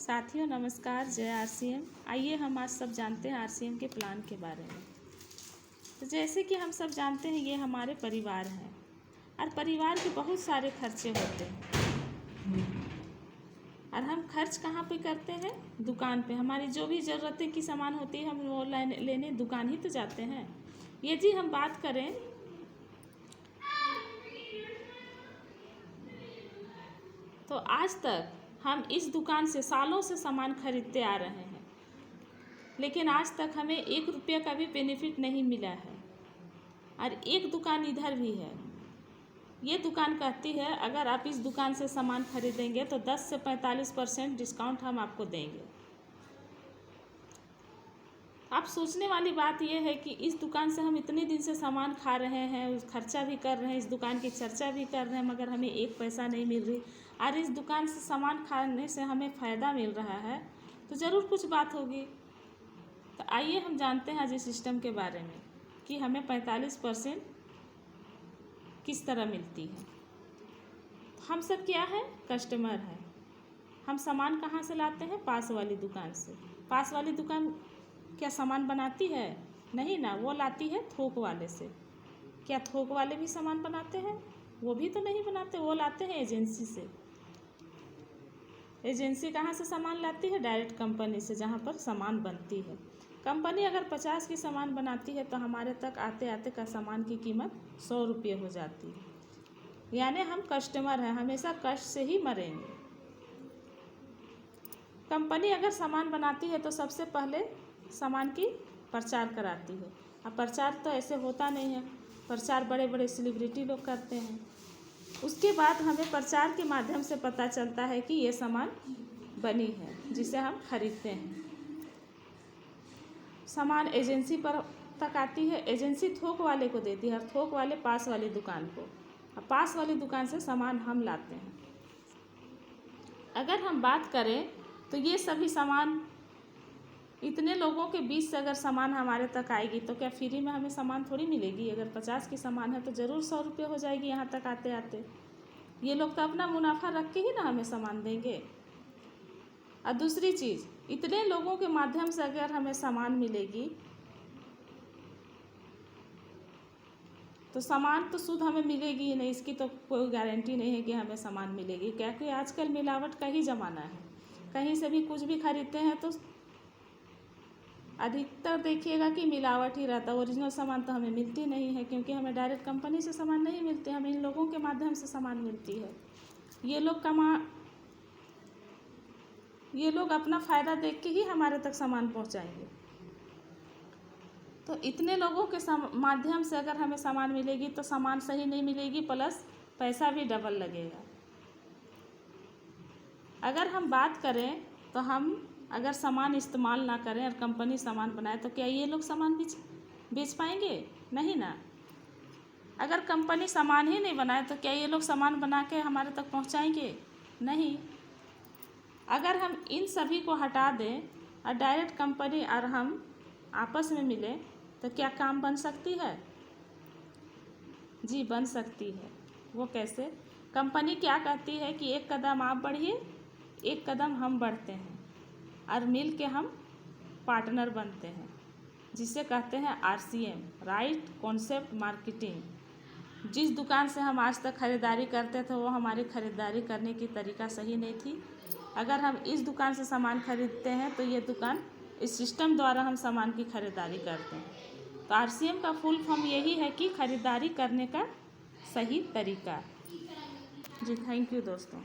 साथियों नमस्कार, जय आरसीएम। आइए हम आज सब जानते हैं आरसीएम के प्लान के बारे में। तो जैसे कि हम सब जानते हैं ये हमारे परिवार हैं और परिवार के बहुत सारे खर्चे होते हैं और हम खर्च कहाँ पे करते हैं? दुकान पे। हमारी जो भी ज़रूरतें की सामान होती है हम वो लेने दुकान ही तो जाते हैं। यदि हम बात करें तो आज तक हम इस दुकान से सालों से सामान खरीदते आ रहे हैं, लेकिन आज तक हमें 1 रुपये का भी बेनिफिट नहीं मिला है। और एक दुकान इधर भी है, ये दुकान कहती है अगर आप इस दुकान से सामान खरीदेंगे तो 10 से 45% डिस्काउंट हम आपको देंगे। आप सोचने वाली बात यह है कि इस दुकान से हम इतने दिन से सामान खा रहे हैं, खर्चा भी कर रहे हैं, इस दुकान की चर्चा भी कर रहे हैं, मगर हमें एक पैसा नहीं मिल रही। और इस दुकान से सामान खाने से हमें फ़ायदा मिल रहा है तो ज़रूर कुछ बात होगी। तो आइए हम जानते हैं आज इस सिस्टम के बारे में कि हमें 45% किस तरह मिलती है। हम सब क्या है? कस्टमर है। हम सामान कहाँ से लाते हैं? पास वाली दुकान से। पास वाली दुकान क्या सामान बनाती है? नहीं ना, वो लाती है थोक वाले से। क्या थोक वाले भी सामान बनाते हैं? वो भी तो नहीं बनाते, वो लाते हैं एजेंसी से। एजेंसी कहाँ से सामान लाती है? डायरेक्ट कंपनी से, जहाँ पर सामान बनती है। कंपनी अगर 50 की सामान बनाती है तो हमारे तक आते आते का सामान की कीमत 100 रुपये हो जाती है। यानी हम कस्टमर हैं, हमेशा कष्ट से ही मरेंगे। कंपनी अगर सामान बनाती है तो सबसे पहले सामान की प्रचार कराती है। अब प्रचार तो ऐसे होता नहीं है, प्रचार बड़े बड़े सेलिब्रिटी लोग करते हैं। उसके बाद हमें प्रचार के माध्यम से पता चलता है कि ये सामान बनी है, जिसे हम खरीदते हैं। सामान एजेंसी पर तक आती है, एजेंसी थोक वाले को देती है और थोक वाले पास वाली दुकान को। और पास वाली दुकान से सामान हम लाते हैं। अगर हम बात करें तो ये सभी सामान इतने लोगों के बीच से अगर सामान हमारे तक आएगी तो क्या फ्री में हमें सामान थोड़ी मिलेगी? अगर 50 की सामान है तो ज़रूर 100 रुपये हो जाएगी यहाँ तक आते आते। ये लोग तो अपना मुनाफा रख के ही ना हमें सामान देंगे। और दूसरी चीज़, इतने लोगों के माध्यम से अगर हमें सामान मिलेगी तो सामान तो शुद्ध हमें मिलेगी ही नहीं, इसकी तो कोई गारंटी नहीं है कि हमें सामान मिलेगी। क्योंकि आजकल मिलावट का ही ज़माना है, कहीं से भी कुछ भी खरीदते हैं तो अधिकतर देखिएगा कि मिलावट ही रहता है। ओरिजिनल सामान तो हमें मिलती नहीं है, क्योंकि हमें डायरेक्ट कंपनी से सामान नहीं मिलती, हमें इन लोगों के माध्यम से सामान मिलती है। ये लोग अपना फ़ायदा देख के ही हमारे तक सामान पहुंचाएंगे। तो इतने लोगों के माध्यम से अगर हमें सामान मिलेगी तो सामान सही नहीं मिलेगी, प्लस पैसा भी डबल लगेगा। अगर हम बात करें तो हम अगर सामान इस्तेमाल ना करें और कंपनी सामान बनाए तो क्या ये लोग सामान बेच पाएंगे? नहीं ना। अगर कंपनी सामान ही नहीं बनाए तो क्या ये लोग सामान बना के हमारे तक पहुंचाएंगे? नहीं। अगर हम इन सभी को हटा दें और डायरेक्ट कंपनी और हम आपस में मिले तो क्या काम बन सकती है? जी बन सकती है। वो कैसे? कंपनी क्या कहती है कि एक कदम आप बढ़िए, एक कदम हम बढ़ते हैं और मिल के हम पार्टनर बनते हैं, जिसे कहते हैं आरसीएम, राइट कॉन्सेप्ट मार्केटिंग। जिस दुकान से हम आज तक ख़रीदारी करते थे वो हमारी ख़रीदारी करने की तरीका सही नहीं थी। अगर हम इस दुकान से सामान खरीदते हैं तो ये दुकान इस सिस्टम द्वारा हम सामान की ख़रीदारी करते हैं। तो आरसीएम का फुल फॉर्म यही है कि ख़रीदारी करने का सही तरीका। जी थैंक यू दोस्तों।